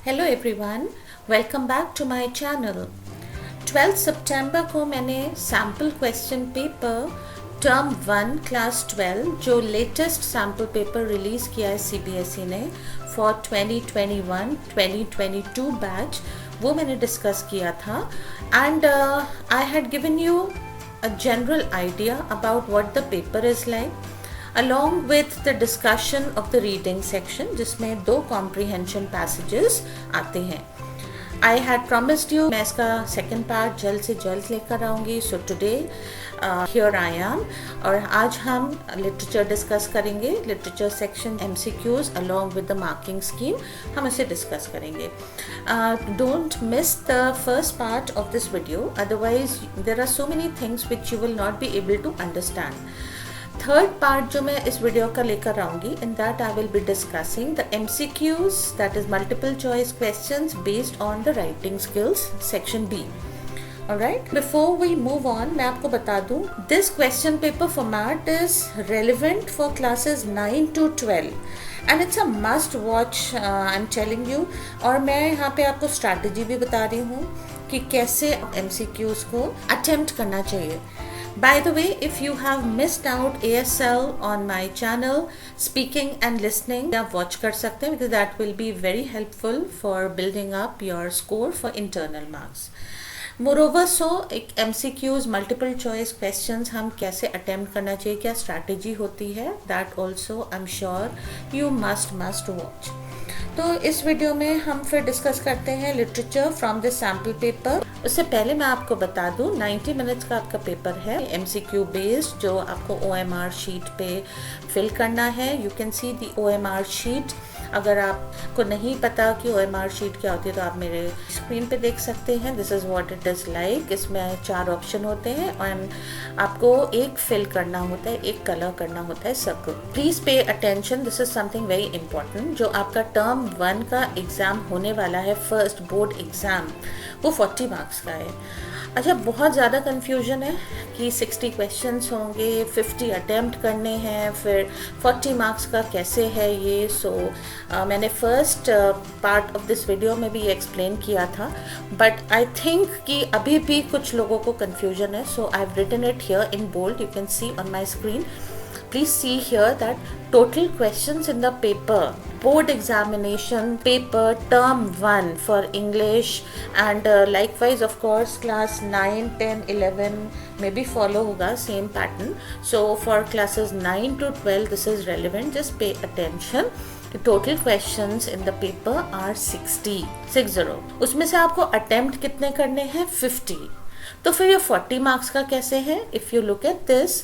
Hello everyone, welcome back to my channel. 12 सितंबर को मैंने sample question paper term 1 class 12 जो लेटेस्ट सैम्पल पेपर रिलीज़ किया है सीबीएसई ने फॉर 2021-2022 बैच, वो मैंने डिस्कस किया था। And I had given you a general idea about what the paper is like along with the discussion of the reading section जिसमें 2 comprehension passages आते हैं। I had promised you मैं इसका second part जल्द से जल्द लेकर आऊँगी। So today here I am और आज हम literature discuss करेंगे। literature section MCQs along with the marking scheme हम इसे discuss करेंगे। Don't miss the first part of this video, otherwise there are so many things which you will not be able to understand. Third part जो मैं इस video का लेकर आऊँगी, in that I will be discussing the MCQs, दैट इज multiple choice questions based on the writing skills section B. Alright, before we move on मैं आपको बता दूं this question paper format is relevant for classes 9 to 12 and it's a must watch, I am telling you. और मैं यहाँ पे आपको strategy भी बता रही हूँ कि कैसे MCQs को अटेम्प्ट करना चाहिए। By the way, if you have missed out ASL on my channel, speaking and listening, आप watch कर सकते हैं because that will be very helpful for building up your score for internal marks. Moreover, so एक MCQs multiple choice questions हम कैसे attempt करना चाहिए, क्या strategy होती है, that also I'm sure you must watch. तो इस वीडियो में हम फिर डिस्कस करते हैं literature from the sample paper. उससे पहले मैं आपको बता दूं 90 मिनट्स का आपका पेपर है MCQ बेस्ड, जो आपको OMR शीट पे फिल करना है। You can see the OMR sheet. अगर आपको नहीं पता कि OMR शीट क्या होती है तो आप मेरे स्क्रीन पे देख सकते हैं। This is what it is like. इसमें 4 ऑप्शन होते हैं और आपको एक फिल करना होता है, एक कलर करना होता है circle. Please pay attention, this is something very important. जो आपका टर्म 1 का एग्ज़ाम होने वाला है, फर्स्ट बोर्ड एग्ज़ाम, वो 40 मार्क्स का है। अच्छा, बहुत ज़्यादा कन्फ्यूजन है कि 60 क्वेश्चंस होंगे, 50 अटेम्प्ट करने हैं, फिर 40 मार्क्स का कैसे है ये। सो मैंने first part of this video में भी एक्सप्लेन किया था, बट आई थिंक कि अभी भी कुछ लोगों को कन्फ्यूजन है। So I have written it here in bold, you can see on my screen. Please see here that total questions in the paper, board examination paper term 1 for English and likewise of course class 9, 10, 11 maybe follow होगा same pattern. So for classes 9 to 12 this is relevant, just pay attention. The total questions in the paper are 60. उसमें से आपको attempt कितने करने हैं? 50. तो फिर ये 40 मार्क्स का कैसे है? If you look at this,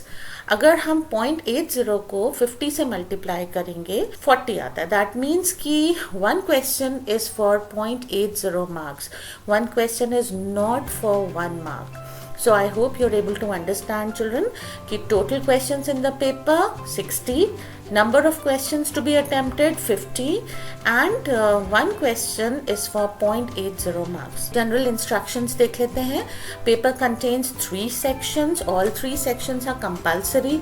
अगर हम 0.80 को 50 से मल्टीप्लाई करेंगे 40 आता है। दैट मीन्स कि 1 question is for 0.80 marks, 1 question is not for 1 mark. So I hope you're able to understand, children, कि total questions in the paper 60, number of questions to be attempted 50 and 1 question is for 0.80 marks. General instructions देख लेते हैं। Paper contains 3 sections. All 3 sections are compulsory.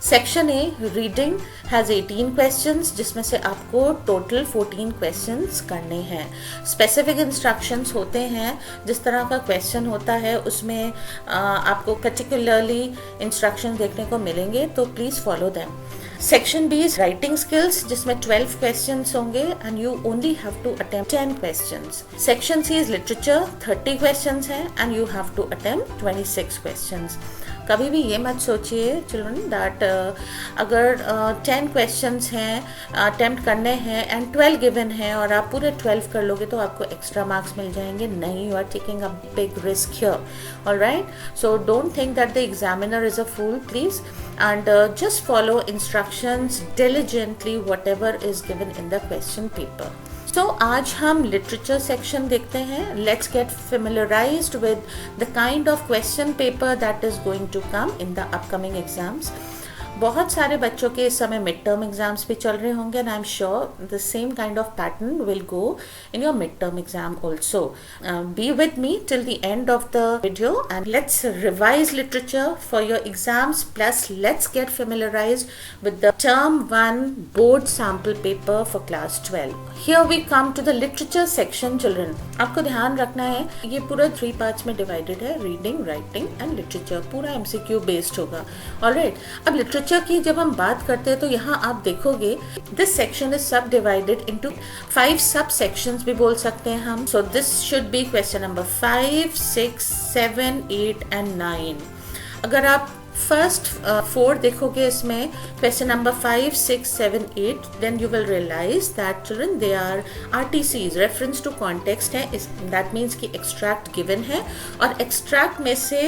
Section A reading has 18 questions, जिसमें से आपको total 14 questions करने हैं। Specific instructions होते हैं, जिस तरह का क्वेश्चन होता है उसमें आपको पर्टिकुलरली इंस्ट्रक्शन देखने को मिलेंगे, तो please follow them. Section B is writing skills, जिसमें 12 क्वेश्चंस होंगे and you only have to attempt 10 questions. Section C is literature, 30 questions हैं and you have to attempt 26 questions. कभी भी ये मत सोचिए चिल्ड्रन दैट अगर 10 क्वेश्चंस हैं अटेम्प्ट करने हैं एंड 12 गिवन हैं और आप पूरे 12 कर लोगे तो आपको एक्स्ट्रा मार्क्स मिल जाएंगे। नहीं, you are taking a big risk here. Alright, so don't think that the examiner is a fool, please, and just follow instructions diligently whatever is given in the question paper. So आज हम literature section देखते हैं। Let's get familiarized with the kind of question paper that is going to come in the upcoming exams. बहुत सारे बच्चों के इस समय मिड टर्म एग्जाम्स भी चल रहे होंगे and I am sure the same kind of pattern will go in your mid term exam also. Be with me till the end of the video and let's revise literature for your exams plus let's get familiarized with the term 1 board sample paper for class 12. Here we come to the literature section. Children, आपको ध्यान रखना है ये पूरा 3 parts में divided है, reading, writing and literature. पूरा MCQ based होगा. ऑलराइट, अब लिटरेचर की जब हम बात करते हैं तो यहाँ आप देखोगे this section is subdivided into 5 subsections भी बोल सकते हैं हम. So this should be question number 5, 6, 7, 8 and 9. अगर आप फर्स्ट 4 देखोगे इसमें question number 5, 6, 7, 8 then you will realise that children they are RTCs, reference to context है. दैट मीन्स कि एक्सट्रैक्ट गिवन है और एक्सट्रैक्ट में से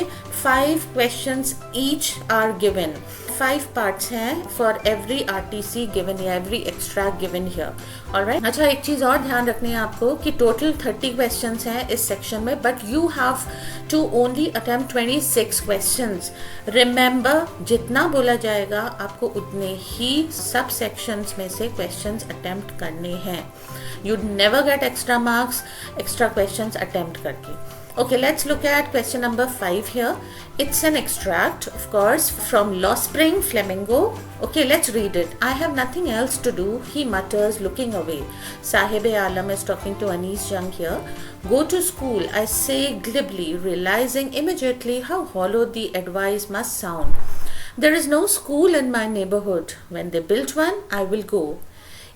5 questions each are given. 5 parts हैं फॉर एवरी RTC गिवन या every extract given here. Alright. अच्छा, एक चीज और ध्यान रखनी है आपको कि टोटल 30 क्वेश्चंस हैं इस सेक्शन में but you have to only attempt 26 questions. Remember, जितना बोला जाएगा आपको उतने ही सब सेक्शंस में से क्वेश्चंस अटेम्प्ट करने हैं. You never get extra marks extra questions attempt करके. Okay, let's look at question number 5 here. It's an extract, of course, from Lost Spring Flamingo. Okay, let's read it. I have nothing else to do, he mutters, looking away. Sahib-e-Alam is talking to Anis Jung here. Go to school, I say glibly, realizing immediately how hollow the advice must sound. There is no school in my neighborhood. When they build one, I will go.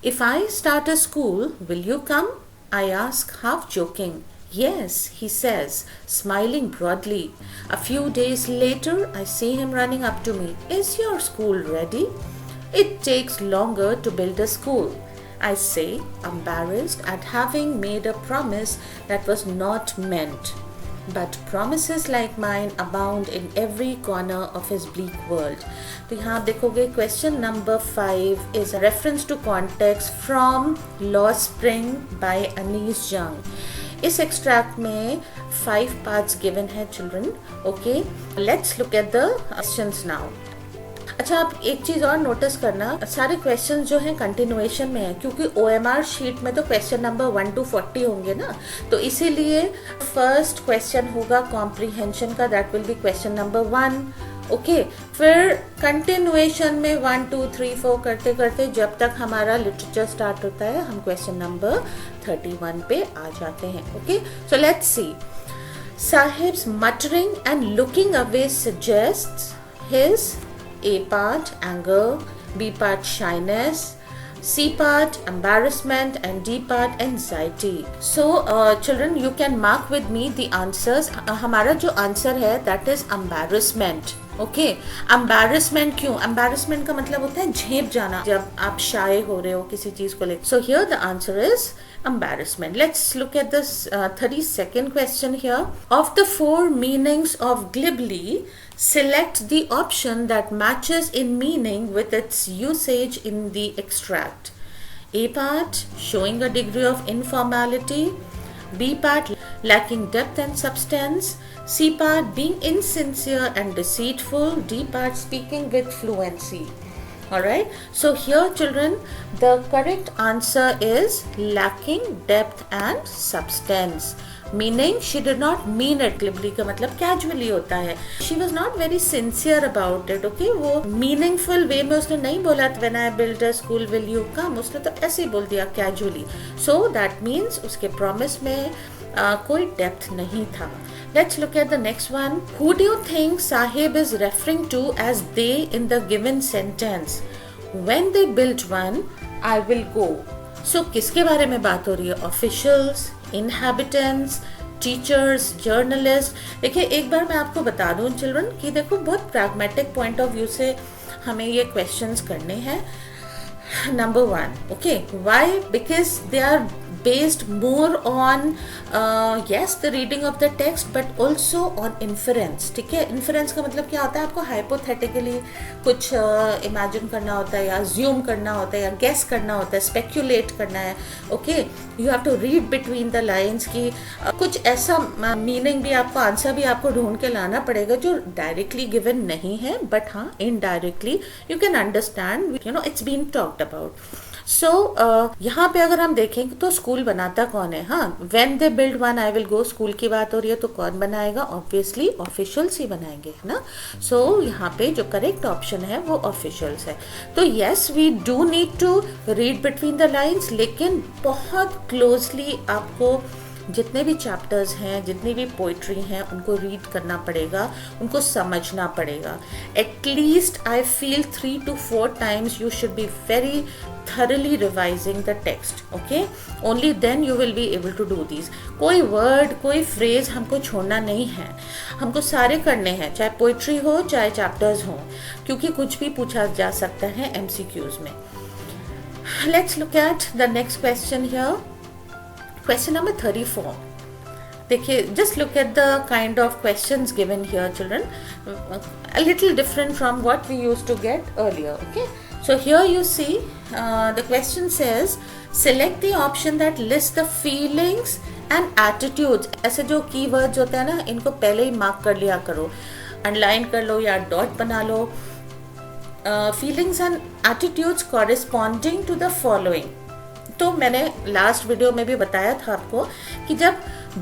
If I start a school, will you come? I ask, half joking. Yes, he says, smiling broadly. A few days later, I see him running up to me. Is your school ready? It takes longer to build a school, I say, embarrassed at having made a promise that was not meant. But promises like mine abound in every corner of his bleak world. तो यहाँ देखोगे question number 5 is a reference to context from Lost Spring by Anis Jung. इस extract में 5 parts given है children. Okay, let's look at the questions now. अच्छा, आप एक चीज और नोटिस करना, सारे क्वेश्चंस जो हैं कंटिन्यूएशन में है क्योंकि OMR शीट में तो क्वेश्चन नंबर 1 to 40 होंगे ना, तो इसीलिए फर्स्ट क्वेश्चन होगा कॉम्प्रिहेंशन का, that will be question number 1. Okay, फिर कंटिन्यूएशन में 1, 2, 3, 4 करते करते जब तक हमारा लिटरेचर स्टार्ट होता है हम क्वेश्चन नंबर 31 पे आ जाते हैं. Okay, so let's C. Sahib's muttering and looking away suggests his A part anger, B part shyness, C part embarrassment and D part anxiety. So children, you can mark with me the answers. हमारा जो answer है that is embarrassment. Okay, embarrassment क्यों? Embarrassment का मतलब होता है झेप जाना, जब आप शाय हो रहे हो किसी चीज को लेकर. So here the answer is embarrassment. Let's look at this 32nd question here. Of the 4 meanings of glibly, select the option that matches in meaning with its usage in the extract. A part, showing a degree of informality. B part, lacking depth and substance. C part, being insincere and deceitful. D part, speaking with fluency. Alright, so here children, the correct answer is lacking depth and substance. Meaning, she did not mean it glibly का मतलब casually होता है. She was not very sincere about it. Okay, वो meaningful way में उसने नहीं बोला when I build a school will you come, उसने तो ऐसे ही बोल दिया casually. So that means उसके promise में कोई depth नहीं था. Let's look at the next one. Who do you think Sahib is referring to as they in the given sentence? When they built one, I will go. So किसके बारे में बात हो रही है? Officials, inhabitants, teachers, journalist. देखिए, एक बार मैं आपको बता दूं चिल्ड्रन कि देखो बहुत प्रैग्मेटिक पॉइंट ऑफ व्यू से हमें ये क्वेश्चंस करने हैं. Number 1, okay, why? Because they are based more on yes the reading of the text but also on inference. ठीक है, inference का मतलब क्या होता है, आपको hypothetically कुछ imagine करना होता है या assume करना होता है या guess करना होता है, speculate करना है. Okay, you have to read between the lines कि कुछ ऐसा meaning भी आपको, आंसर भी आपको ढूंढ के लाना पड़ेगा जो directly given नहीं है, but हाँ indirectly you can understand, you know, it's been talked about. So यहाँ पे अगर हम देखें तो स्कूल बनाता कौन है? हाँ, when they build one I will go, school की बात हो रही है तो कौन बनाएगा? ऑब्वियसली ऑफिशियल्स ही बनाएंगे, है ना. सो यहाँ पे जो करेक्ट ऑप्शन है वो ऑफिशियल्स है. तो yes we do need to read between the lines, लेकिन बहुत क्लोजली आपको जितने भी चैप्टर्स हैं, जितनी भी पोइट्री हैं, उनको रीड करना पड़ेगा, उनको समझना पड़ेगा. At least I feel 3 to 4 times you should be very thoroughly revising the text. Okay, only then you will be able to do these. कोई वर्ड, कोई फ्रेज हमको छोड़ना नहीं है, हमको सारे करने हैं, चाहे पोइट्री हो चाहे चैप्टर्स हो, क्योंकि कुछ भी पूछा जा सकता है MCQs में. Let's look at the next question here. Question number 34. देखिए, just look at the kind of questions given here, children. A little different from what we used to get earlier. Okay. So here you see the question says select the option that lists the feelings and attitudes. ऐसे जो keywords होते हैं ना, इनको पहले ही mark कर लिया करो, underline कर लो या डॉट बना लो. Feelings and attitudes corresponding to the following. तो मैंने लास्ट वीडियो में भी बताया था आपको कि जब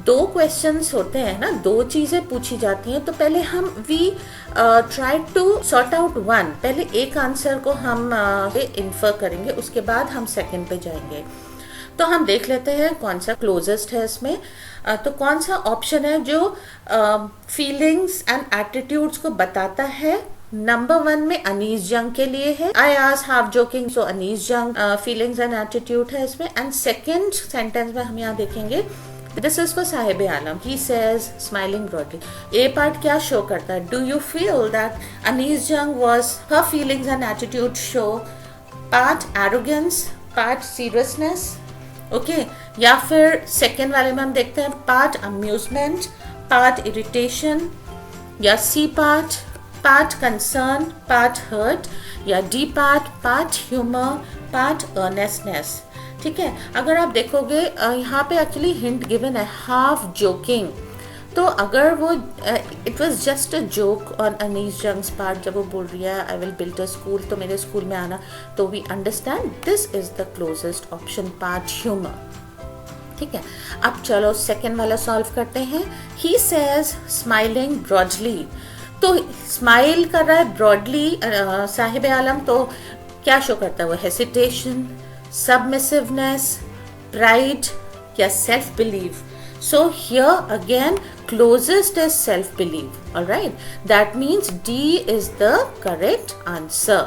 दो क्वेश्चंस होते हैं ना, दो चीज़ें पूछी जाती हैं, तो पहले हम we try to sort out one. पहले एक आंसर को हम इन्फर करेंगे, उसके बाद हम सेकंड पे जाएंगे. तो हम देख लेते हैं कौन सा क्लोजेस्ट है इसमें. तो कौन सा ऑप्शन है जो फीलिंग्स एंड एटीट्यूड्स को बताता है. नंबर 1 में अनीस जंग के लिए है. आई आज हाफ जोकिंग, सो अनीस जंग फीलिंग्स एंड एटीट्यूड है इसमें. एंड सेकेंड सेंटेंस में हम यहाँ देखेंगे this is for Sahib Alam. He says smiling broadly. A part क्या शो करता है? Do you feel that Anees Jung was her feelings and attitude show part arrogance, part seriousness. Okay, या फिर सेकेंड वाले में हम देखते हैं पार्ट अम्यूजमेंट, पार्ट इरिटेशन, या C part concern, part hurt, या D part humor, part earnestness. ठीक है, अगर आप देखोगे यहाँ पे एक्चुअली हिंट गिवन है हाफ जोकिंग. तो अगर वो it was just a joke on Anees Jung's part, जब वो बोल रही है I will build a school, तो मेरे स्कूल में आना, तो we understand this is the closest option, part humour. ठीक है, अब चलो सेकेंड वाला सॉल्व करते हैं. He says smiling broadly. तो स्माइल कर रहा है ब्रॉडली साहिब आलम, तो क्या शो करता है वो? हेसिटेशन, सबमिसिवनेस, प्राइड या self believe. So here again closest is self believe. Alright, that means D is the correct answer.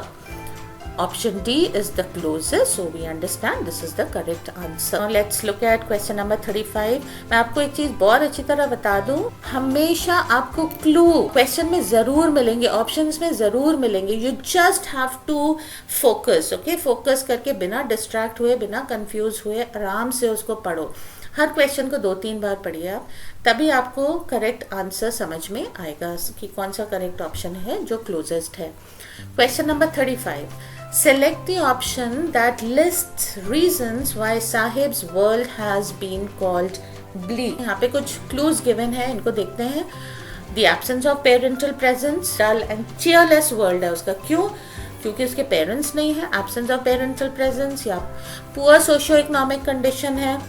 Option D is the closest, so we understand this is the correct answer. Now let's look at question number 35. मैं आपको एक चीज बहुत अच्छी तरह बता दूं, हमेशा आपको क्लू क्वेश्चन में जरूर मिलेंगे, ऑप्शंस में जरूर मिलेंगे. You just have to focus, okay? Focus करके बिना डिस्ट्रैक्ट हुए, बिना कंफ्यूज हुए, आराम से उसको पढ़ो. हर क्वेश्चन को 2-3 बार पढ़िए आप, तभी आपको करेक्ट आंसर समझ में आएगा कि कौन सा करेक्ट ऑप्शन है जो क्लोजेस्ट है. Question number 35. Select the option that lists reasons why Sahib's world has been called bleak. यहाँ पे कुछ clues given है, इनको देखते हैं. The absence of parental presence, dull and cheerless world है उसका. क्यों? क्योंकि उसके पेरेंट्स नहीं है. Absence of parental presence, या poor socio-economic condition है,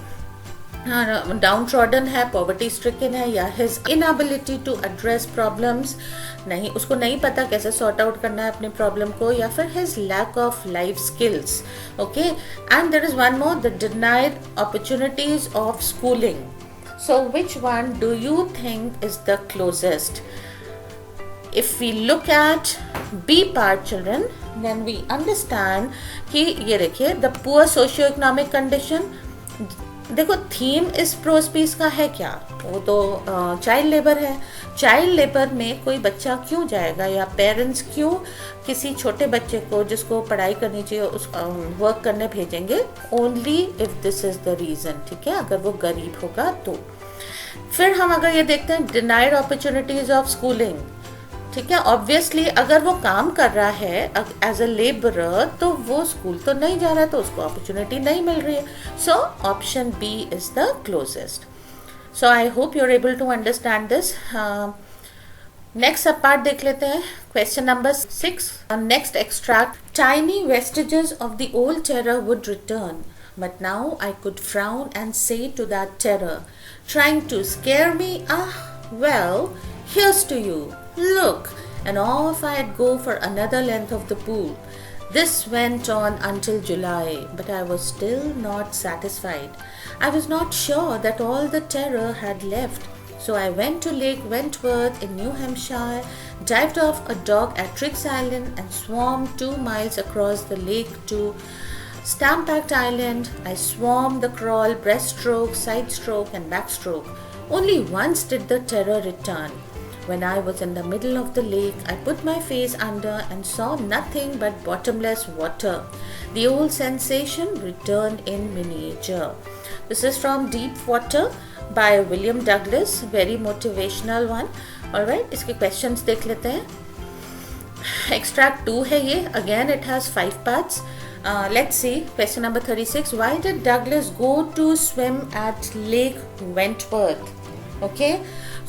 डाउन ट्रॉडन है, पॉवर्टी स्ट्रिकन है, या his inability to address problems, नहीं उसको नहीं पता कैसे सॉर्ट आउट करना है अपने प्रॉब्लम को, या फिर his lack of life skills. Okay, and there is one more, the denied opportunities of schooling. So which one do you think is the closest? If we look at B part, children, then we understand कि ये देखिए the poor socio-economic condition, देखो theme इस pros piece का है क्या, वो तो चाइल्ड लेबर है। चाइल्ड लेबर में कोई बच्चा क्यों जाएगा या पेरेंट्स क्यों किसी छोटे बच्चे को जिसको पढ़ाई करनी चाहिए उस वर्क करने भेजेंगे, only if this is the reason, ठीक है, अगर वो गरीब होगा तो। फिर हम अगर ये देखते हैं डिनाइड अपॉर्चुनिटीज ऑफ स्कूलिंग, ठीक है, ऑब्वियसली अगर वो काम कर रहा है एज अ लेबरर तो वो स्कूल तो नहीं जा रहा है, तो उसको अपॉर्चुनिटी नहीं मिल रही है। So option B is the closest. So I hope you are able to understand this. Next sub part देख लेते हैं, question number 6। Next extract, tiny vestiges of the old terror would return, but now I could frown and say to that terror, trying to scare me, well, here's to you, look, and off I'd go for another length of the pool. This went on until July, but I was still not satisfied. I was not sure that all the terror had left, so I went to Lake Wentworth in New Hampshire, dived off a dock at Triggs Island, and swam 2 miles across the lake to Stamp-Act Island. I swam the crawl, breaststroke, side stroke and backstroke. Only once did the terror return. When I was in the middle of the lake, I put my face under and saw nothing but bottomless water. The old sensation returned in miniature. This is from Deep Water by William Douglas, very motivational one. Alright, इसके questions देख लेते हैं। Extract 2 है ये, again it has 5 parts. Let's see, question number 36. Why did Douglas go to swim at Lake Wentworth? Okay,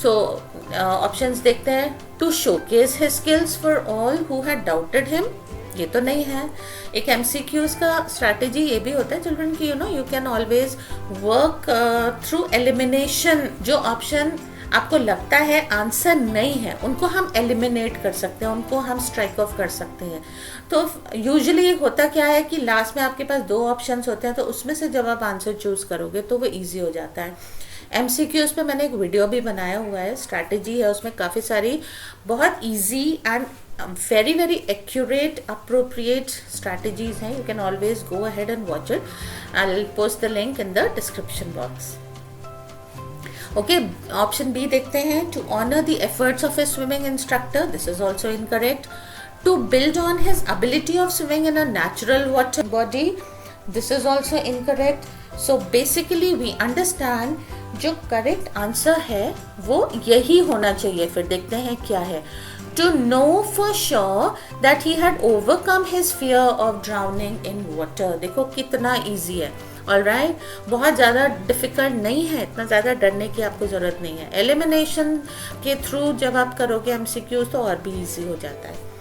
so options देखते हैं। To showcase his skills for all who had doubted him, ये तो नहीं है। एक MCQs का strategy ये भी होता है चिल्ड्रन की, you can always work through elimination। जो option आपको लगता है आंसर नहीं है उनको हम एलिमिनेट कर सकते हैं, उनको हम स्ट्राइक ऑफ कर सकते हैं। तो यूजुअली होता क्या है कि लास्ट में आपके पास 2 ऑप्शंस होते हैं, तो उसमें से जब आप आंसर चूज करोगे तो वो इजी हो जाता है। MCQs पे मैंने एक वीडियो भी बनाया हुआ है, स्ट्रैटेजी है उसमें, काफ़ी सारी बहुत easy and very very accurate appropriate strategies हैं। You can always go ahead and watch it. I'll post the link in the description box. Okay, option B देखते हैं। To honor the efforts of his swimming instructor, this is also incorrect. To build on his ability of swimming in a natural water body, this is also incorrect. So basically we understand जो correct answer है वो यही होना चाहिए। फिर देखते हैं क्या है। To know for sure that he had overcome his fear of drowning in water. देखो कितना easy है। ऑलराइट, बहुत ज़्यादा डिफ़िकल्ट नहीं है, इतना ज़्यादा डरने की आपको ज़रूरत नहीं है। एलिमिनेशन के थ्रू जब आप करोगे MCQs तो और भी इजी हो जाता है।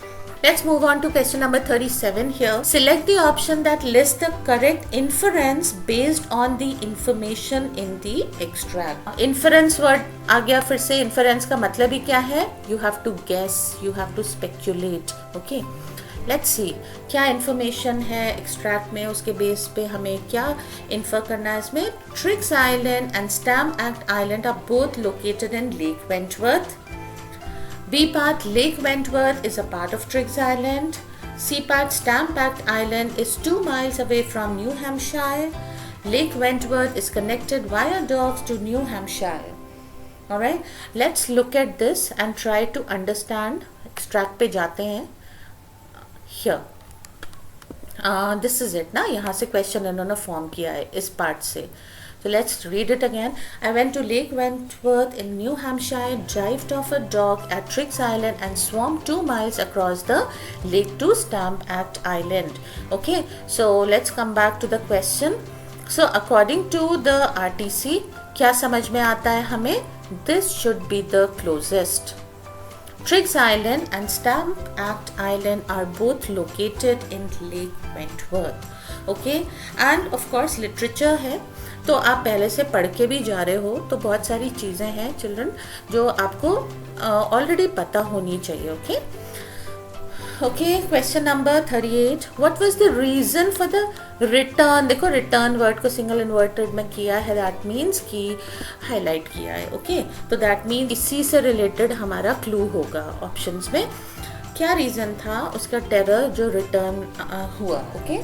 Let's move on to question number 37 here. Select the option that lists the correct inference based on the information in the extract. Inference word आ गया फिर से। inference का मतलब ही क्या है? You have to guess, you have to speculate. Okay. Let's see क्या information है extract में, उसके बेस पे हमें क्या इन्फर करना है इसमें। Triggs Island and Stamp Act Island are both located in Lake Wentworth. B part, Lake Wentworth is a part of Triggs Island. C part, Stamp-Act Island is 2 miles away from New Hampshire. Lake Wentworth is connected via docks to New Hampshire. Alright, let's look at this and try to understand. Extract पे जाते हैं। Here, this is it ना, यहाँ से question इन्होंने form किया है इस part से। So let's read it again. I went to Lake Wentworth in New Hampshire, dived off a dock at Triggs Island and swam 2 miles across the lake to Stamp-Act Island. Okay, so let's come back to the question. So according to the RTC, क्या समझ में आता है हमें? This should be the closest. Triggs Island and Stamp-Act Island are both located in Lake Wentworth. Okay, and of course literature है, तो आप पहले से पढ़ के भी जा रहे हो, तो बहुत सारी चीज़ें हैं चिल्ड्रन जो आपको ऑलरेडी पता होनी चाहिए। Okay okay, question number 38। What was the reason for the return? देखो रिटर्न वर्ड को सिंगल इन्वर्टेड में किया है, दैट मीन्स कि हाईलाइट किया है। ओके, तो दैट मीन्स इसी से रिलेटेड हमारा क्लू होगा ऑप्शंस में। क्या रीज़न था उसका टेरर जो रिटर्न हुआ? ओके,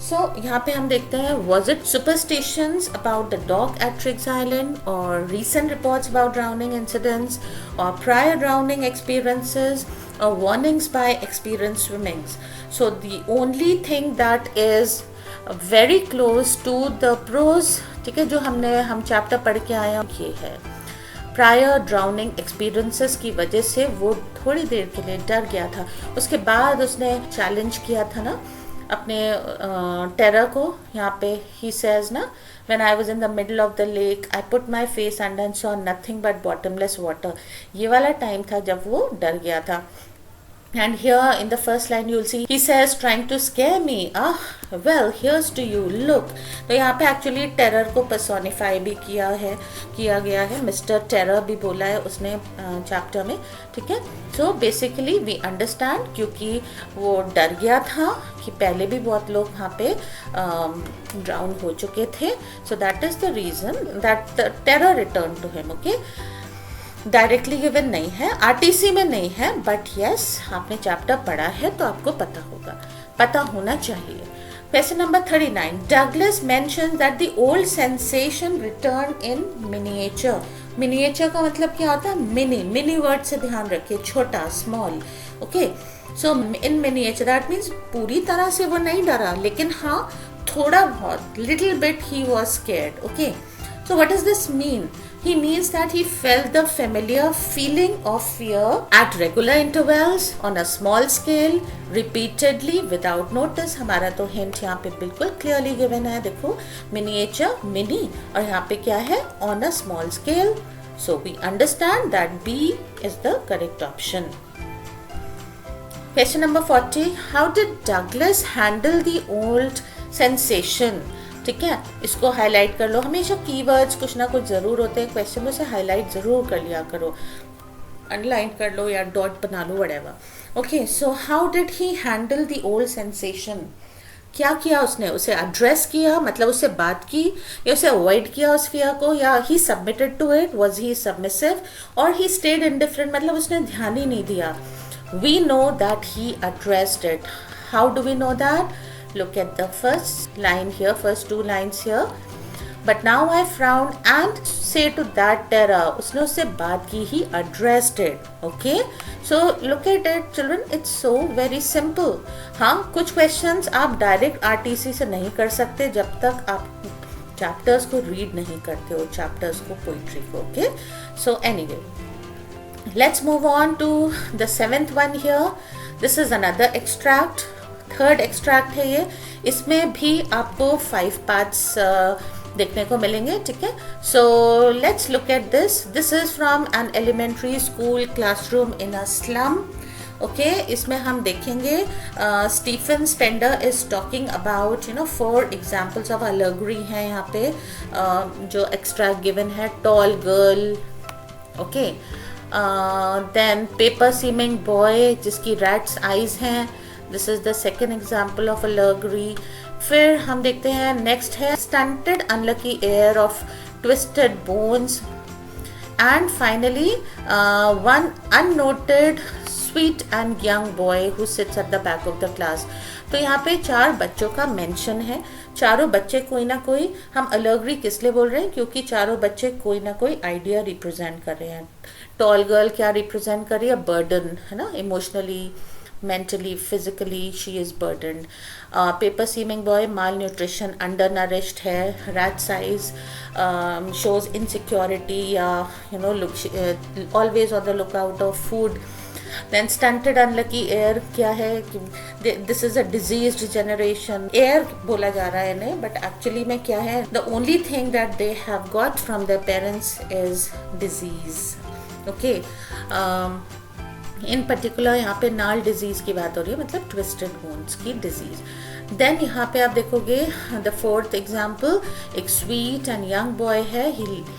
So यहाँ पे हम देखते हैं was it superstitions about the dog at Triggs Island or recent reports about drowning incidents or prior drowning experiences or warnings by experienced swimmings. So the only thing that is very close to the pros, ठीक है, जो हम chapter पढ़ के आए हैं ये है प्रायर ड्राउनिंग एक्सपीरियंसेस की वजह से वो थोड़ी देर के लिए डर गया था. उसके बाद उसने चैलेंज किया था ना अपने टेरर को. यहाँ पे ही सेज ना when I was in the middle of the lake I put my face under and saw nothing but bottomless water. ये वाला टाइम था जब वो डर गया था. And here in the first line you'll see he says trying to scare me. Well here's to you, look. तो यहाँ पे एक्चुअली टेरर को पर्सोनिफाई भी किया गया है. मिस्टर टेरर भी बोला है उसने चैप्टर में, ठीक है. सो बेसिकली वी अंडरस्टैंड क्योंकि वो डर गया था कि पहले भी बहुत लोग वहाँ पे ड्राउन हो चुके थे. So that is the reason that the terror return to him. Okay, directly given नहीं है, आरटीसी में नहीं है, बट यस आपने चैप्टर पढ़ा है तो आपको पता होना चाहिए. Question number 39. Douglas mentions that the old sensation return in miniature. Miniature का मतलब क्या होता है? मिनी वर्ड से ध्यान रखिए, छोटा, small. Okay, so in miniature that means पूरी तरह से वो नहीं डरा, लेकिन हाँ थोड़ा बहुत, little bit he was scared. Okay, so what does this mean? He means that he felt the familiar feeling of fear at regular intervals on a small scale repeatedly without notice. हमारा तो hint यहाँ पे बिल्कुल clearly given है. देखो miniature, mini, और यहाँ पे क्या है? On a small scale. So we understand that B is the correct option. Question number 40. How did Douglas handle the old sensation? ठीक है, इसको हाईलाइट कर लो. हमेशा कीवर्ड्स कुछ ना कुछ ज़रूर होते हैं क्वेश्चन में, से हाईलाइट ज़रूर कर लिया करो, अंडरलाइन कर लो या डॉट बना लो, whatever. Okay, so how did he handle the old sensation? क्या किया उसने? उसे एड्रेस किया, मतलब उससे बात की, या उसे अवॉइड किया उस फियर को, या he submitted to it, was he submissive, और ही स्टेड इनडिफरेंट, मतलब उसने ध्यान ही नहीं दिया. We know that he addressed it. How do we know that? Look at the first line here, first two lines here. But now I frown and say to that terror. उसने उससे बात की, he addressed it. Okay? So look at it, children. It's so very simple. हाँ, कुछ questions आप direct RTC से नहीं कर सकते जब तक आप chapters को read नहीं करते हो, chapters को, poetry को. Okay? So anyway, let's move on to the 7th one here. This is another extract. Third extract है ये. इसमें भी आपको 5 पार्ट्स देखने को मिलेंगे, ठीक है. So let's look at this. This is from an elementary school classroom in a slum. Okay, इसमें हम देखेंगे Stephen Spender is talking about 4 examples of allegory हैं यहाँ पे जो एक्सट्रैक्ट गिवन है. Tall girl, okay, then paper seeming boy जिसकी rat's eyes हैं. This is the second example of allegory. फिर हम देखते हैं नेक्स्ट है stunted unlucky heir of twisted bones. And finally one unnoted sweet and young boy who sits at the back of the class. तो यहाँ पे 4 बच्चों का मेंशन है. चारों बच्चे कोई ना कोई, हम allegory किस लिए बोल रहे हैं? क्योंकि चारों बच्चे कोई ना कोई आइडिया रिप्रेजेंट कर रहे हैं. टॉल गर्ल क्या रिप्रेजेंट कर रही है? बर्डन, है ना, emotionally, mentally, physically she is burdened. Paper seaming boy malnutrition, undernourished है. Rat size shows insecurity, always on the lookout of food. Then stunted unlucky air क्या है? This is a diseased generation. Air बोला जा रहा है इन्हें, but actually में क्या है? The only thing that they have got from their parents is disease. Okay. In particular यहाँ पे नाल डिजीज की बात हो रही है, मतलब ट्विस्टेड बोन्स की डिजीज. देन यहाँ पे आप देखोगे द 4th एग्जाम्पल, एक स्वीट एंड यंग बॉय है.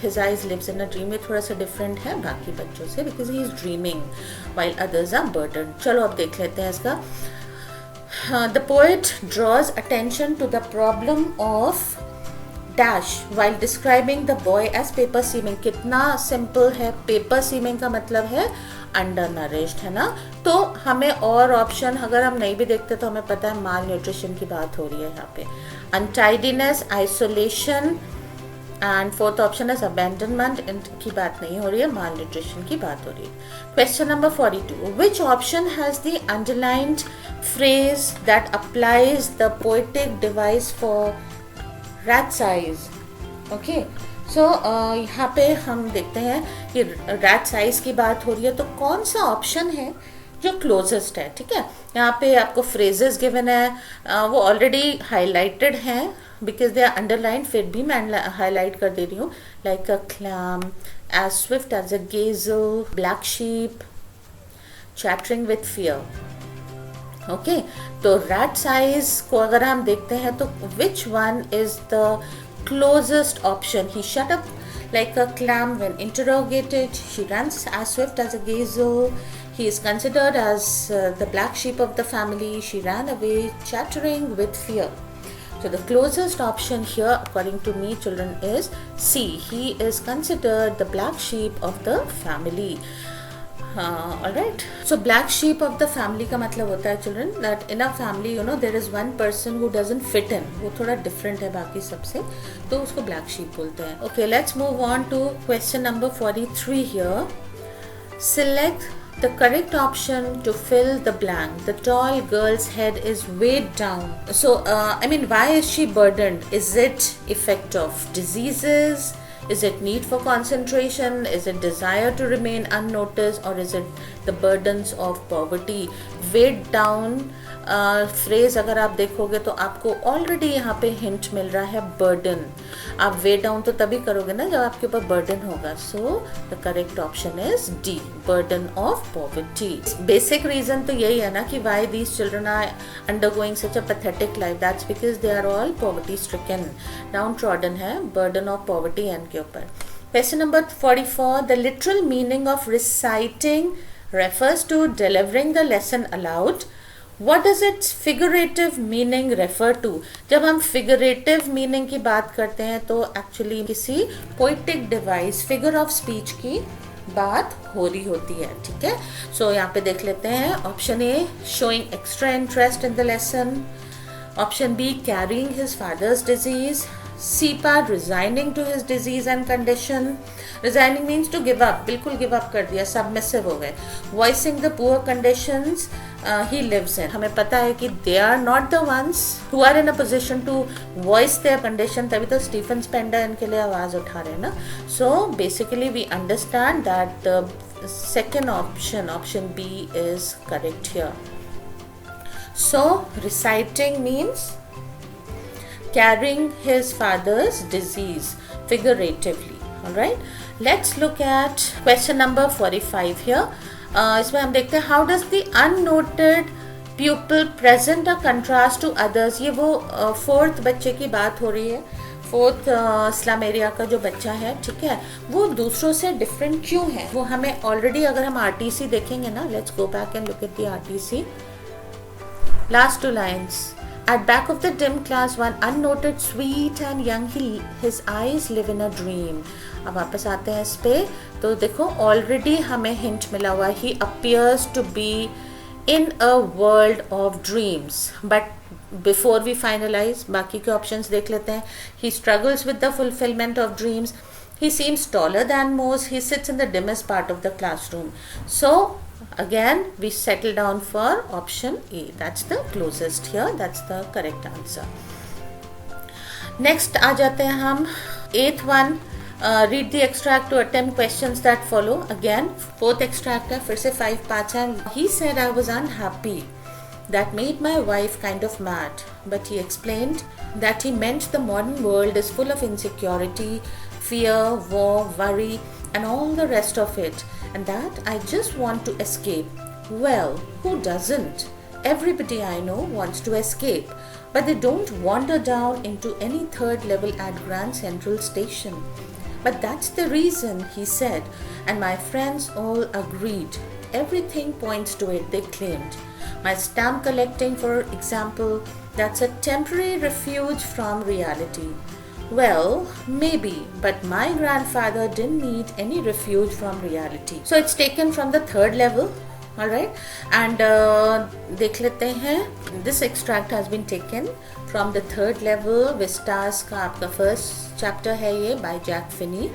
His eyes lives in a dream. ये थोड़ा सा डिफरेंट है बाकी बच्चों से because he is dreaming while others are burden. चलो अब देख लेते हैं इसका. The poet draws attention to the problem of dash while describing the boy as paper seeming. कितना सिंपल है, पेपर सीमिंग का मतलब है अंडर नरिश्ड, है ना. तो हमें और ऑप्शन अगर हम नहीं भी देखते तो हमें पता है माल न्यूट्रिशन की बात हो रही है यहाँ पे. Untidiness, isolation and fourth option is abandonment, इनकी बात नहीं हो रही है, माल न्यूट्रिशन की बात हो रही है. Question number 42. Which option has the underlined phrase that applies the poetic device for rat's eyes. Okay, so यहाँ पे हम देखते हैं कि रैट साइज की बात हो रही है, तो कौन सा ऑप्शन है जो क्लोजेस्ट है. ठीक है, यहाँ पे आपको फ्रेजेस गिवन है, वो ऑलरेडी हाईलाइटेड हैं बिकॉज दे आर अंडरलाइन, फिर भी मैं हाईलाइट कर दे रही हूँ. Like a clam, as swift as a gazelle, black sheep, chattering with fear. Okay, तो रैट साइज को अगर हम देखते हैं तो which one is the closest option. He shut up like a clam when interrogated. She runs as swift as a gazelle. He is considered as the black sheep of the family. She ran away chattering with fear. So the closest option here according to me, children, is C. He is considered the black sheep of the family. Alright, so black sheep of the family का मतलब होता है children that in a family you know there is one person who doesn't fit in, वो थोड़ा different है बाकी सबसे, तो उसको black sheep बोलते हैं. Okay, let's move on to question number 43 here. Select the correct option to fill the blank. The tall girl's head is weighed down. So why is she burdened? Is it effect of diseases? Is it need for concentration? Is it desire to remain unnoticed? Or is it the burdens of poverty? Weighed down phrase अगर आप देखोगे तो आपको already यहाँ पे hint मिल रहा है burden. आप वे डाउन तो तभी करोगे ना जब आपके ऊपर बर्डन होगा. So the correct option is D, burden of poverty. Basic reason तो यही है ना कि why these children are undergoing such a pathetic life. That's because they are all poverty stricken, down trodden है, बर्डन ऑफ पॉवर्टी एंड के ऊपर. Question number 44. The literal meaning of reciting refers to delivering the lesson aloud. What does its figurative meaning refer to? जब हम figurative meaning की बात करते हैं तो actually किसी poetic device, figure of speech की बात हो रही होती है. ठीक है, so यहाँ पे देख लेते हैं. Option A, showing extra interest in the lesson. Option B, carrying his father's disease. C part, resigning to his disease and condition. Resigning means to give up, बिल्कुल give up कर दिया, submissive हो गए. Voicing the poor conditions he lives in. हमें पता है कि they are not the ones who are in a position to voice their condition, तभी तो स्टीफन स्पेंडर इनके लिए आवाज़ उठा रहे हैं ना. So basically we understand that the second option, option B, is correct here. So reciting means carrying his father's disease figuratively. All right, let's look at question number 45 here. इसमें हम देखते हैं how does the unnoted pupil present a contrast to others. ये वो fourth बच्चे की बात हो रही है, फोर्थ स्लम एरिया का जो बच्चा है. ठीक है, वो दूसरों से डिफरेंट क्यों है, वो हमें ऑलरेडी अगर हम आरटीसी देखेंगे ना, let's go back and look at the RTC. Last two lines. At back of the dim class, one unnoted, sweet and young, his eyes live in a dream. अब वापस आते हैं इस पे, तो देखो ऑलरेडी हमें हिंट मिला हुआ. He appears to be in a world of dreams. But before we finalize, बाकी के options देख लेते हैं. He struggles with the fulfillment of dreams. He seems taller than most. He sits in the dimmest part of the classroom. So again we settle down for option A. That's the closest here, that's the correct answer. Next आ जाते हैं हम 8th one. Read the extract to attempt questions that follow. Again fourth extract है, फिर से 5 parts हैं. He said I was unhappy. That made my wife kind of mad. But he explained that he meant the modern world is full of insecurity, fear, war, worry and all the rest of it, and that I just want to escape. Well, who doesn't? Everybody I know wants to escape, but they don't wander down into any third level at Grand Central Station. But that's the reason, he said, and my friends all agreed. Everything points to it, they claimed. My stamp collecting, for example, that's a temporary refuge from reality. Well, maybe, but my grandfather didn't need any refuge from reality. So it's taken from the third level, alright, and देख लेते हैं. This extract has been taken from the third level Vistas का आपका first chapter है ये by Jack Finney.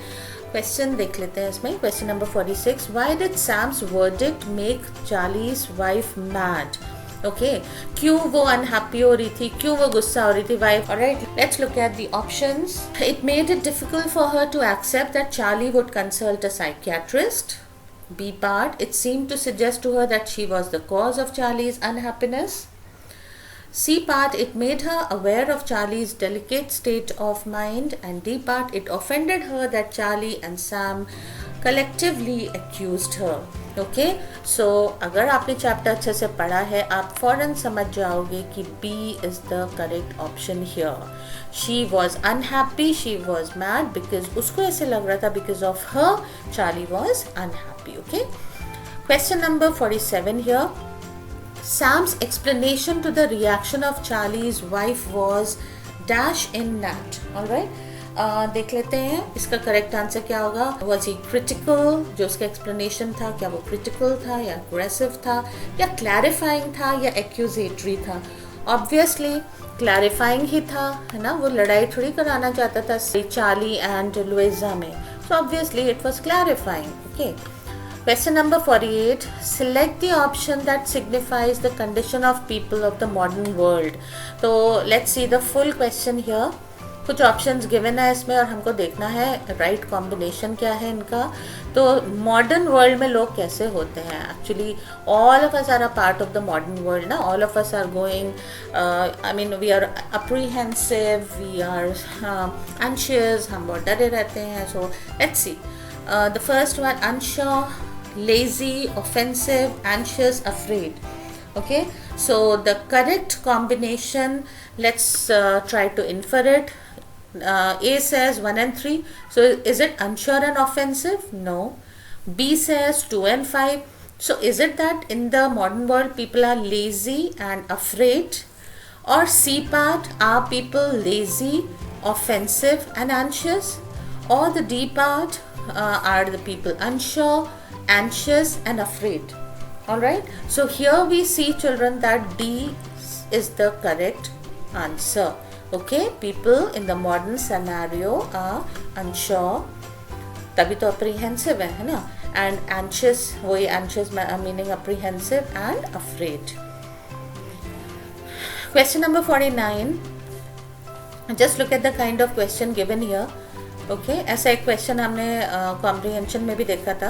Question देख लेते हैं इसमें. Question number 46. Why did Sam's verdict make Charlie's wife mad? Okay क्यों वो अनहैप्पी हो रही थी, क्यों वो गुस्सा हो रही थी wife. Alright, let's look at the options. It made it difficult for her to accept that Charlie would consult a psychiatrist. B part, it seemed to suggest to her that she was the cause of Charlie's unhappiness. C part, it made her aware of Charlie's delicate state of mind. And D part, it offended her that Charlie and Sam collectively accused her. Okay so अगर आपने chapter अच्छे से पढ़ा है आप फौरन समझ जाओगे कि B is the correct option here. She was unhappy, she was mad because उसको ऐसे लग रहा था because of her Charlie was unhappy. Okay question number 47 here. Sam's explanation to the reaction of Charlie's wife was dash in that. All right. देख लेते हैं इसका correct answer क्या होगा. वॉज ही क्रिटिकल, जो उसका एक्सप्लेनेशन था क्या वो क्रिटिकल था या अग्रेसिव था या क्लैरिफाइंग था या एक्यूजेटरी था. ऑब्वियसली क्लैरिफाइंग ही था, है ना. वो लड़ाई थोड़ी कराना चाहता था चार्ली एंड लुइजा में. So obviously it was clarifying. Okay question number 48. Select the option that signifies the condition of people of the modern world. तो let's see the full question here. कुछ ऑप्शंस गिवन है इसमें और हमको देखना है right combination क्या है इनका. तो मॉडर्न वर्ल्ड में लोग कैसे होते हैं. Actually all of us are a part of the modern world ना. All of us are going, I mean we are apprehensive, we are anxious, हम बहुत डरे रहते हैं. So let's see the first one. Unsure, lazy, offensive, anxious, afraid. Okay, so the correct combination, let's try to infer it. A says 1 and 3, so is it unsure and offensive? No. B says 2 and 5, so is it that in the modern world people are lazy and afraid? Or C part, are people lazy, offensive and anxious? Or the D part, are the people unsure, anxious and afraid? All right, so here we see children that D is the correct answer. Okay, people in the modern scenario are unsure, तभी तो apprehensive है ना, and anxious, वही anxious meaning apprehensive and afraid. Question number 49. Just look at the kind of question given here. Okay ऐसा एक question हमने comprehension में भी देखा था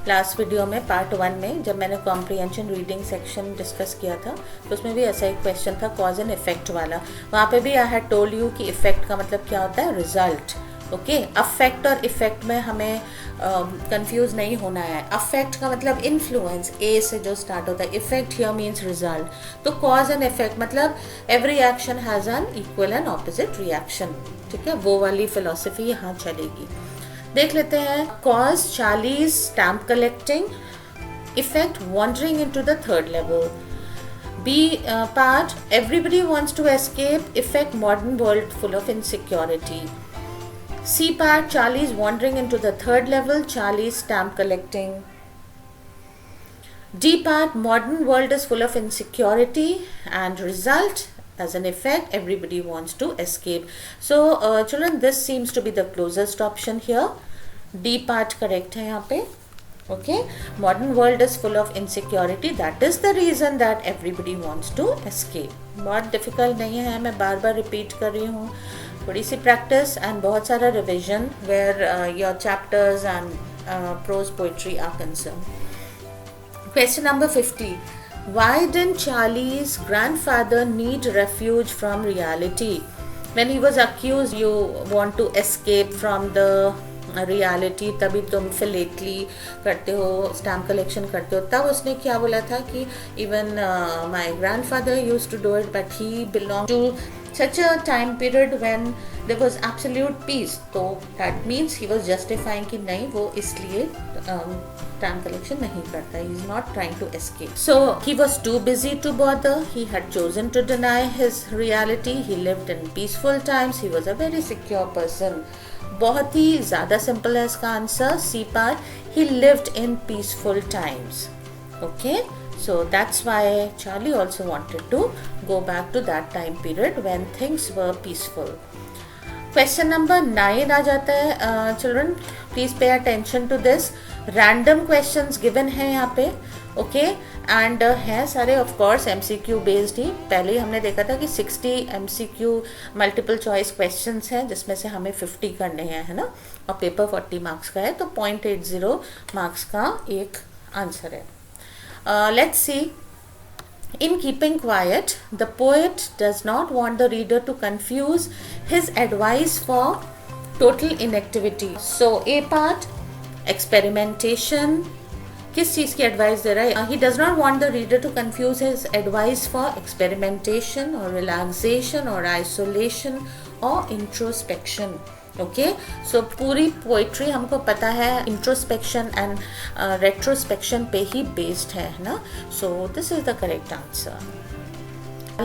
लास्ट वीडियो में पार्ट 1 में, जब मैंने कॉम्प्रीहेंशन रीडिंग सेक्शन डिस्कस किया था तो उसमें भी ऐसा एक क्वेश्चन था कॉज एंड इफेक्ट वाला. वहाँ पे भी आई हैड टोल्ड यू कि इफेक्ट का मतलब क्या होता है, रिजल्ट. ओके अफेक्ट और इफेक्ट में हमें कंफ्यूज नहीं होना है. अफेक्ट का मतलब इन्फ्लुएंस, ए से जो स्टार्ट होता है. Effect here means result. तो कॉज एंड इफेक्ट मतलब every action has an equal and opposite reaction. ठीक है, वो वाली फिलॉसफी यहाँ चलेगी. देख लेते हैं. Cause Charlie's stamp collecting. Effect wandering into the third level. B part, everybody wants to escape. Effect, modern world full of insecurity. C part, Charlie's wandering into the third level. Charlie's stamp collecting. D part, modern world is full of insecurity and result as an effect everybody wants to escape. So children, this seems to be the closest option here. D part correct है यहाँ पे. Okay, modern world is full of insecurity, that is the reason that everybody wants to escape. बहुत difficult नहीं है, मैं बार बार repeat कर रही हूँ. थोड़ी सी practice and बहुत सारा revision where your chapters and prose poetry are concerned. Question number 50. Why didn't Charlie's grandfather need refuge from reality? When he was accused, you want to escape from the reality, तभी तुम philately करते हो, stamp collection करते हो. तब उसने क्या बोला था कि even my grandfather use to do it but he belong to such a time period when there was absolute peace. तो that means he was justifying कि नहीं वो इसलिए stamp collection नहीं करता. He is not trying to escape. So he was too busy to bother. He had chosen to deny his reality. He lived in peaceful times. He was a very secure person. बहुत ही ज़्यादा simple है इसका answer. C part. He lived in peaceful times. Okay. So that's why Charlie also wanted to go back to that time period when things were peaceful. Question number 9 आ जाता है. Children, please pay attention to this. Random questions given है यहाँ पे. Okay, and हैं सारे of course MCQ based ही. पहले ही हमने देखा था कि 60 MCQ multiple choice questions हैं जिसमें से हमें 50 करने हैं, है ना, और पेपर 40 मार्क्स का है, तो 0.80 मार्क्स का एक आंसर है. Let's see. In keeping quiet, the poet does not want the reader to confuse his advice for total inactivity. So, A part, experimentation. किस चीज़ की एडवाइस दे रहा है? He does not want the reader to confuse his advice for experimentation or relaxation or isolation or introspection. Okay, so पूरी poetry हमको पता है introspection and retrospection पे ही based है ना. So this is the correct answer.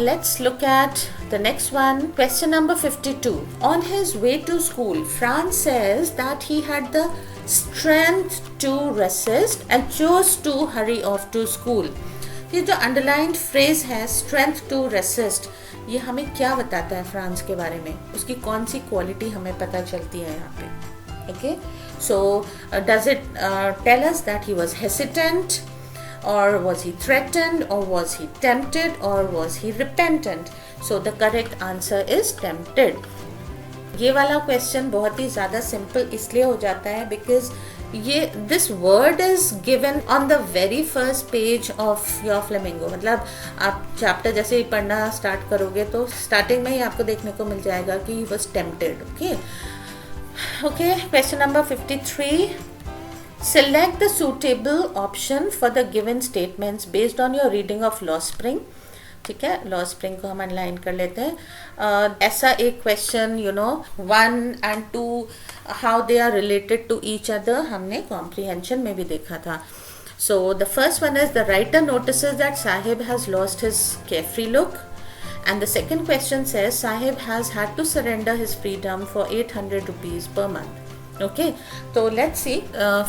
Let's look at the next one. Question number 52. On his way to school, Franz says that he had the strength to resist and chose to hurry off to school. ये जो underlined phrase है strength to resist, ये हमें क्या बताता है France के बारे में? उसकी कौन सी क्वालिटी हमें पता चलती है यहाँ पे? Okay, so does it tell us that he was hesitant, or was he threatened, or was he tempted, or was he repentant? So the correct answer is tempted. ये वाला क्वेश्चन बहुत ही ज़्यादा सिंपल इसलिए हो जाता है बिकॉज ये this word is given on the very first page of your flamingo. मतलब आप चैप्टर जैसे ही पढ़ना स्टार्ट करोगे तो स्टार्टिंग में ही आपको देखने को मिल जाएगा कि he was tempted. Okay, question number 53. Select the suitable option for the given statements based on your reading of Law Spring. ठीक है, लॉ स्प्रिंग को हम अनलाइन कर लेते हैं. ऐसा एक question 1 and 2 how they are related to each other हमने कॉम्प्रीहेंशन में भी देखा था. So the first one is the writer notices that Sahib has lost his carefree look, and the second question says Sahib has had to surrender his freedom for 800 rupees per month. Okay, so let's see.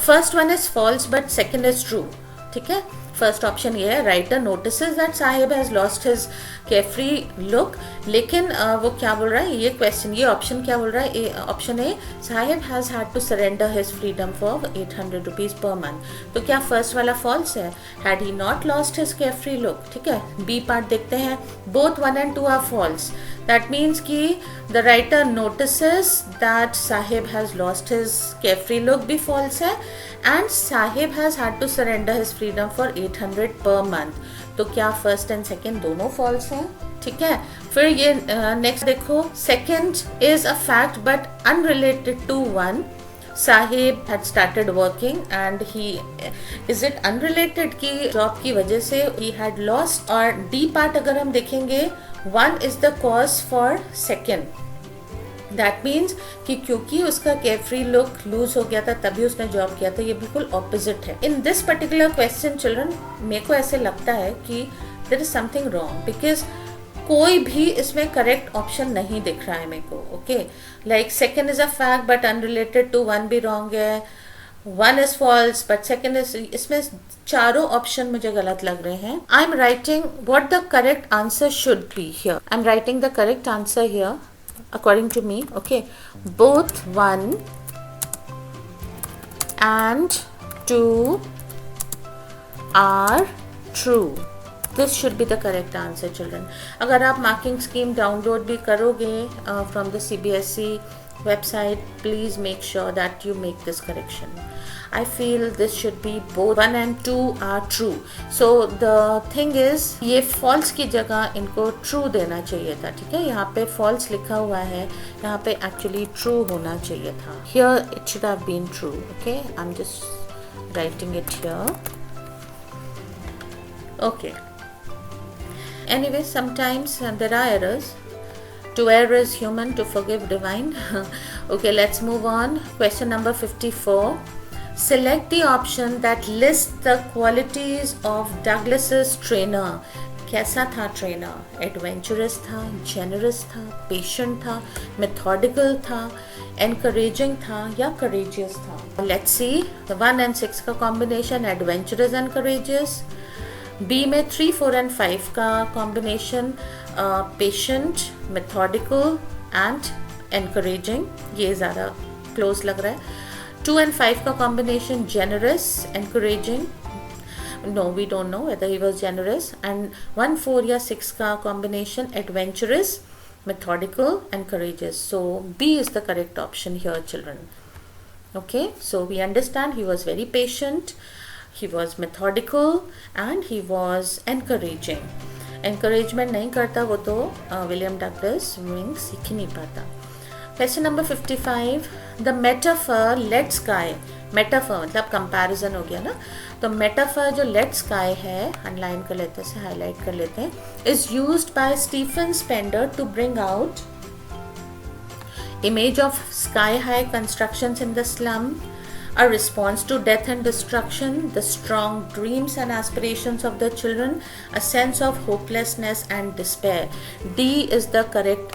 First one is false but second is true. ठीक है, first option ये है, writer notices that Sahib has lost his carefree look. लेकिन वो क्या बोल रहा है, ये क्वेश्चन, ये ऑप्शन क्या बोल रहा है, option A, Sahib has had to surrender his freedom for 800 rupees per month. तो क्या फर्स्ट वाला फॉल्स है, had he not lost his carefree look. ठीक है, बी पार्ट देखते हैं, both 1 and 2 are false. That means कि the writer notices that Sahib has lost his carefree look भी फॉल्स है, and Sahib has had to surrender his freedom for 800 पर month. तो क्या फर्स्ट एंड सेकेंड दोनों फॉल्स हैं. ठीक है, फिर ये नेक्स्ट देखो, second is a fact but unrelated to one. Sahib had started working and he, is it unrelated की जॉब की वजह से ही हैड लॉस्ट. और डी पार्ट अगर हम देखेंगे, one is the cause for second. That means कि क्योंकि उसका केयरफ्री लुक लूज हो गया था तभी उसने जॉब किया था. ये बिल्कुल ऑपोजिट है. In this particular question children, मेरे को ऐसे लगता है कि there is something wrong because कोई भी इसमें करेक्ट ऑप्शन नहीं दिख रहा है मेरे को. Okay, like second is a fact but unrelated to one भी रॉन्ग है, one is false but second is, इसमें चारों ऑप्शन मुझे गलत लग रहे हैं. I am writing what the correct answer should be here. I am writing the correct answer here according to me. Okay, both 1 and 2 are true. This should be the correct answer children. अगर आप marking scheme download भी करोगे from the CBSE website, please make sure that you make this correction. I feel this should be both 1 and 2 are true. So the thing is, ये false की जगह इनको true देना चाहिए था. ठीक है, यहाँ पे false लिखा हुआ है, यहाँ पे actually true होना चाहिए था. Here it should have been true. Okay, I'm just writing it here. Okay. Anyway, sometimes there are errors. To err is human, to forgive divine. Okay, let's move on. Question number 54. Select the option that lists the qualities of Douglas's trainer. कैसा था trainer? Adventurous था, generous था, patient था, methodical था, encouraging था या courageous था? Let's see the 1 and 6 का combination adventurous and courageous. B में 3, 4 and 5 का combination patient, methodical and encouraging. ये ज़्यादा क्लोज लग रहा है. 2 and 5 का combination generous, encouraging. No, we don't know whether he was generous. And 1, 4 या 6 का combination adventurous, methodical and courageous. So B is the correct option here, children. Okay, so we understand he was very patient, he was methodical and he was encouraging. Encouragement नहीं करता वो तो William Douglas means सीख ही नहीं पाता. Question number 55. The metaphor let sky. Metaphor मतलब comparison हो गया ना. तो मेटाफर जो लेट स्काई है, अंडरलाइन कर लेते हैं, हाईलाइट कर लेते हैं, is used by Stephen Spender to bring out image of sky-high constructions in the slum, a response to death and destruction, the strong dreams and aspirations of the children, a sense of hopelessness and despair. D is the correct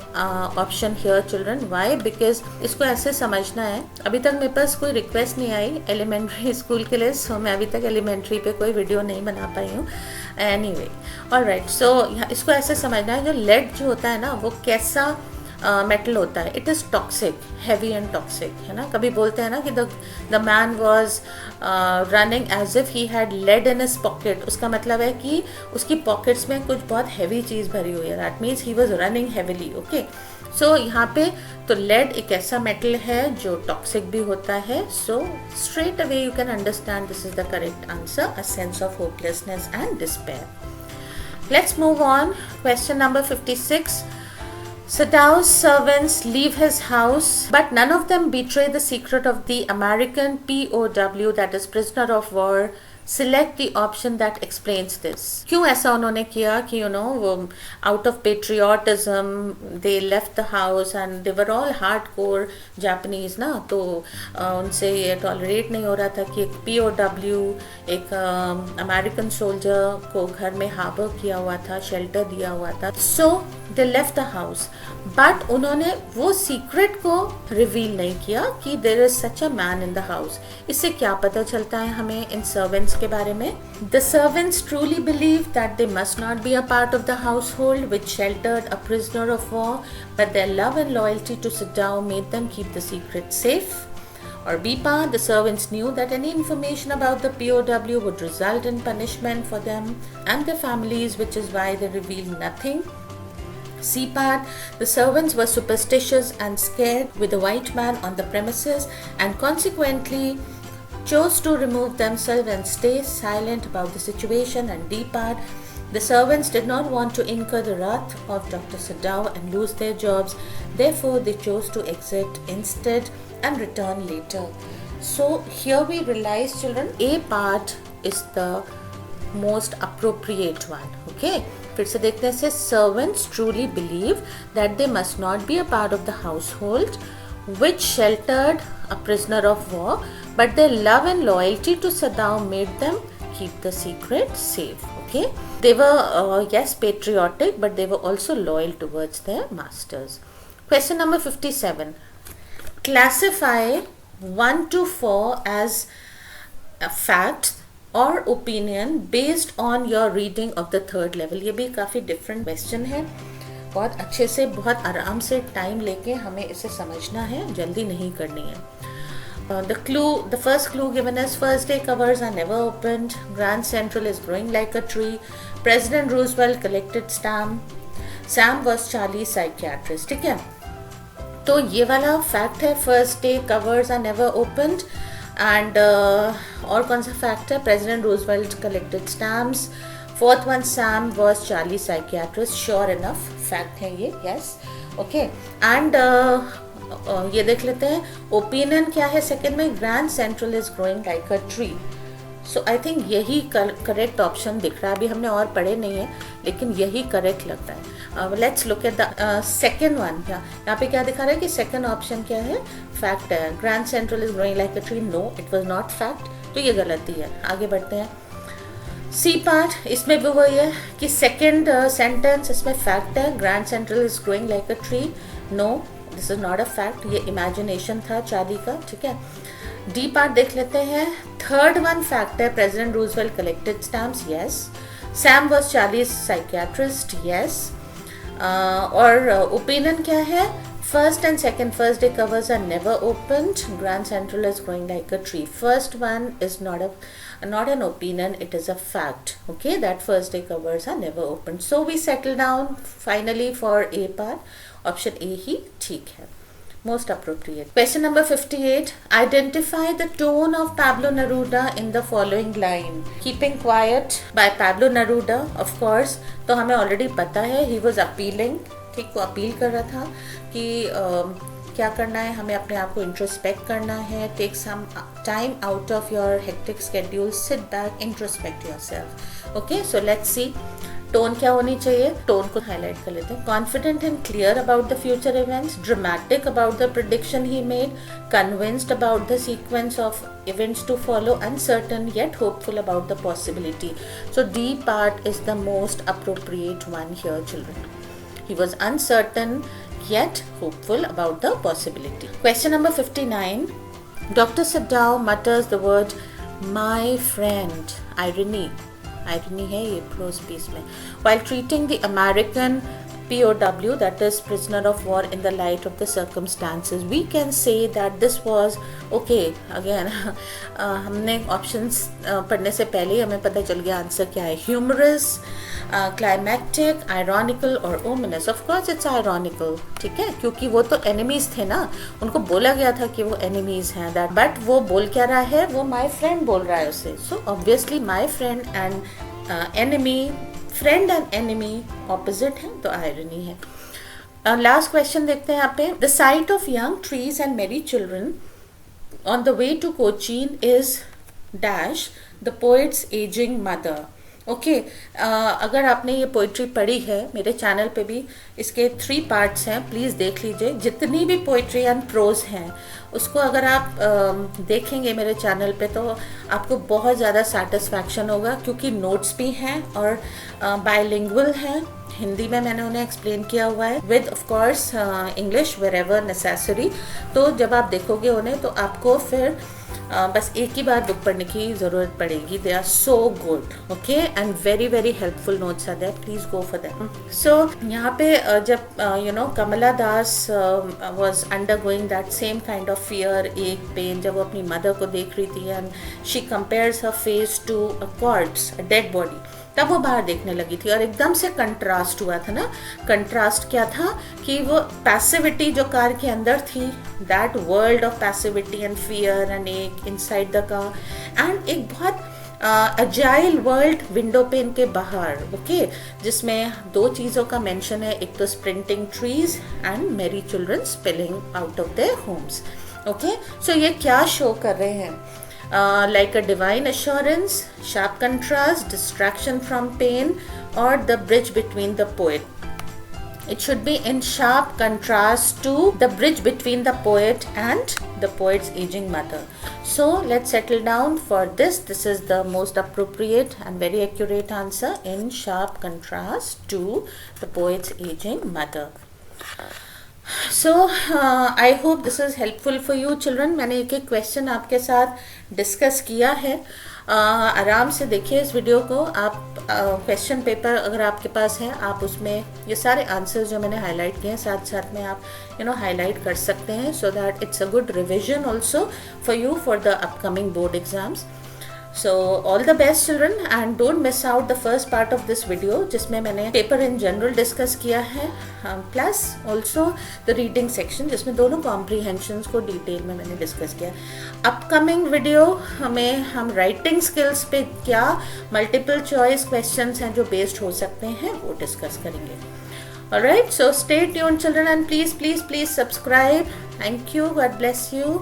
option here, children. Why? Because इसको ऐसे समझना है. अभी तक मेरे पास कोई request नहीं आई elementary school के लिए, सो मैं अभी तक एलिमेंट्री पे कोई वीडियो नहीं बना पाई हूँ. Anyway, alright. सो इसको ऐसे समझना है, जो लेड जो होता है ना वो कैसा मेटल होता है. It is toxic, heavy and toxic, है ना. कभी बोलते हैं ना कि the man was running as if he had lead in his pocket. उसका मतलब है कि उसकी पॉकेट्स में कुछ बहुत हैवी चीज़ भरी हुई है. That means he was running heavily. Okay, so यहाँ पे तो लेड एक ऐसा मेटल है जो टॉक्सिक भी होता है. So straight away you can understand this is the correct answer, a sense of hopelessness and despair. Let's move on. Question number 56. Sadow's servants leave his house, but none of them betray the secret of the American POW, that is prisoner of war. Select the option that explains this. क्यों ऐसा उन्होंने किया कि out of patriotism they left the house and they were all hardcore Japanese ना, तो उनसे ये tolerate नहीं हो रहा था कि एक POW, एक अमेरिकन सोल्जर को घर में हार्बर किया हुआ था, शेल्टर दिया हुआ था. So they left the house, but उन्होंने वो सीक्रेट को रिवील नहीं किया कि there is such a man in the house. इससे क्या पता चलता है हमें इन सर्वेंट्स के बारे में? The servants truly believed that they must not be a part of the household which sheltered a prisoner of war, but their love and loyalty to Sadao made them keep the secret safe. Or B part, the servants knew that any information about the POW would result in punishment for them and their families, which is why they revealed nothing. C part, the servants were superstitious and scared with the white man on the premises and consequently chose to remove themselves and stay silent about the situation. And D part, the servants did not want to incur the wrath of Dr. Sadao and lose their jobs, therefore they chose to exit instead and return later. So here we realize, children, A part is the most appropriate one. Okay, फिर से देखते हैं. Servants truly believe that they must not be a part of the household which sheltered a prisoner of war, but their love and loyalty to Sadao made them keep the secret safe. Okay, they were yes, patriotic, but they were also loyal towards their masters. Question number 57. Classify 1 to 4 as a fact और opinion based on your reading of the third level. ये भी काफ़ी different question है. बहुत अच्छे से, बहुत आराम से टाइम लेके हमें इसे समझना है, जल्दी नहीं करनी है. The first clue given is first day covers are never opened. Grand Central is growing like a tree. President Roosevelt collected stamp. Sam was Charlie's psychiatrist. ठीक है, तो ये वाला फैक्ट है. First day covers are never opened. And और कौन सा fact है? President Roosevelt collected stamps. Fourth one, Sam was Charlie psychiatrist. Sure enough fact है ये. Yes, okay. एंड ये देख लेते हैं ओपिनियन क्या है सेकंड में. Grand Central is growing like a tree. So I think यही करेक्ट ऑप्शन दिख रहा है. अभी हमने और पढ़े नहीं है, लेकिन यही करेक्ट लगता है. Let's look at the second one. यहाँ पे क्या दिखा रहा है कि सेकेंड ऑप्शन क्या है, फैक्ट है. Grand Central is growing like a tree. No, it was not fact. तो ये गलती है. आगे बढ़ते हैं. सी पार्ट, इसमें भी वही है कि सेकेंड सेंटेंस इसमें फैक्ट है. Grand Central is growing like a tree. No, this is not a fact. ये इमेजिनेशन था चार्ली का. ठीक है. डी पार्ट देख लेते हैं. थर्ड वन फैक्ट है. President Roosevelt collected stamps. Yes. Sam was Charlie's psychiatrist. Yes. और ओपिनियन क्या है, first and second first day covers are never opened. Grand Central is growing like a tree. First one is not an opinion, it is a fact. Okay, that first day covers are never opened. So we settle down finally for A part. Option A ही ठीक है, most appropriate. Question number 58. Identify the tone of Pablo Neruda in the following line. Keeping quiet by Pablo Neruda, of course. तो हमें already पता है he was appealing. ठीक, वो appeal कर रहा था कि क्या करना है, हमें अपने आप को इंट्रोस्पेक्ट करना है. Take some time out of your hectic schedule, sit back, introspect yourself. Okay, so let's see tone क्या होनी चाहिए. टोन को हाईलाइट कर लेते हैं. Confident and clear about the future events, dramatic about the prediction he made, convinced about the sequence of events to follow, uncertain yet hopeful about the possibility. So D part is the most appropriate one here children. He was uncertain yet hopeful about the possibility. Question number 59. Dr. Sadao mutters the word my friend. Irony है ये prose piece में. While treating the American POW, that is prisoner of war, in the light of the circumstances, we can say that this was okay. Again हमने options पढ़ने से पहले ही हमें पता चल गया आंसर क्या है. Humorous, क्लाइमैक्टिक, आयरॉनिकल और ominous. Of course it's ironical. ठीक है, क्योंकि वो तो एनिमीज थे ना, उनको बोला गया था कि वो एनिमीज हैं. दैट बट वो बोल क्या रहा है, वो माय फ्रेंड बोल रहा है उसे. So obviously my friend and enemy, friend and enemy opposite है, तो आयरनी है. लास्ट क्वेश्चन देखते हैं यहाँ पे. The sight of young trees and merry children on the way to Cochin is dash the poet's ageing mother. Okay, अगर आपने ये पोइट्री पढ़ी है, मेरे चैनल पे भी इसके 3 पार्ट्स हैं, प्लीज़ देख लीजिए. जितनी भी पोइट्री एंड प्रोज हैं उसको अगर आप देखेंगे मेरे चैनल पे तो आपको बहुत ज़्यादा सेटिस्फैक्शन होगा, क्योंकि नोट्स भी हैं और बायलिंगुअल हैं. हिंदी में मैंने उन्हें एक्सप्लेन किया हुआ है with of course English wherever necessary. तो जब आप देखोगे उन्हें तो आपको फिर बस एक ही बार बुक पढ़ने की ज़रूरत पड़ेगी. They are so good. Okay, and very very helpful notes are there. Please go for them. So यहाँ पे जब Kamala Das was undergoing that same kind of fear, एक पेन, जब वो अपनी मदर को देख रही थी and she compares her face to a corpse, a dead body, तब वो बाहर देखने लगी थी और एकदम से कंट्रास्ट हुआ था ना. कंट्रास्ट क्या था कि वो पैसिविटी जो कार के अंदर थी, that world of passivity and fear and एक इनसाइड द कार, एंड एक बहुत अजाइल वर्ल्ड विंडो पेन के बाहर. ओके, जिसमें 2 चीज़ों का मेंशन है, एक तो sprinting trees and merry children spilling out of their homes. Okay, so ये क्या शो कर रहे हैं? Like a divine assurance, sharp contrast, distraction from pain, or the bridge between the poet. It should be in sharp contrast to the bridge between the poet and the poet's aging mother. So let's settle down for this. This is the most appropriate and very accurate answer, in sharp contrast to the poet's aging mother. So I hope this is helpful for you children. मैंने एक एक question आपके साथ discuss किया है. आराम से देखिए इस वीडियो को. आप क्वेश्चन पेपर अगर आपके पास है, आप उसमें ये सारे आंसर्स जो मैंने हाईलाइट किए हैं साथ साथ में आप हाईलाइट कर सकते हैं, so that it's a good revision also for you for the upcoming board exams. So all the best children, and don't miss out the first part of this video जिसमें मैंने पेपर इन जनरल डिस्कस किया है, plus also the reading section जिसमें दोनों comprehensions को detail में मैंने discuss किया. अपकमिंग वीडियो में हम राइटिंग स्किल्स पे क्या मल्टीपल चॉइस क्वेश्चंस हैं जो बेस्ड हो सकते हैं वो डिस्कस करेंगे. Alright, so stay tuned children, and please subscribe. Thank you. God bless you.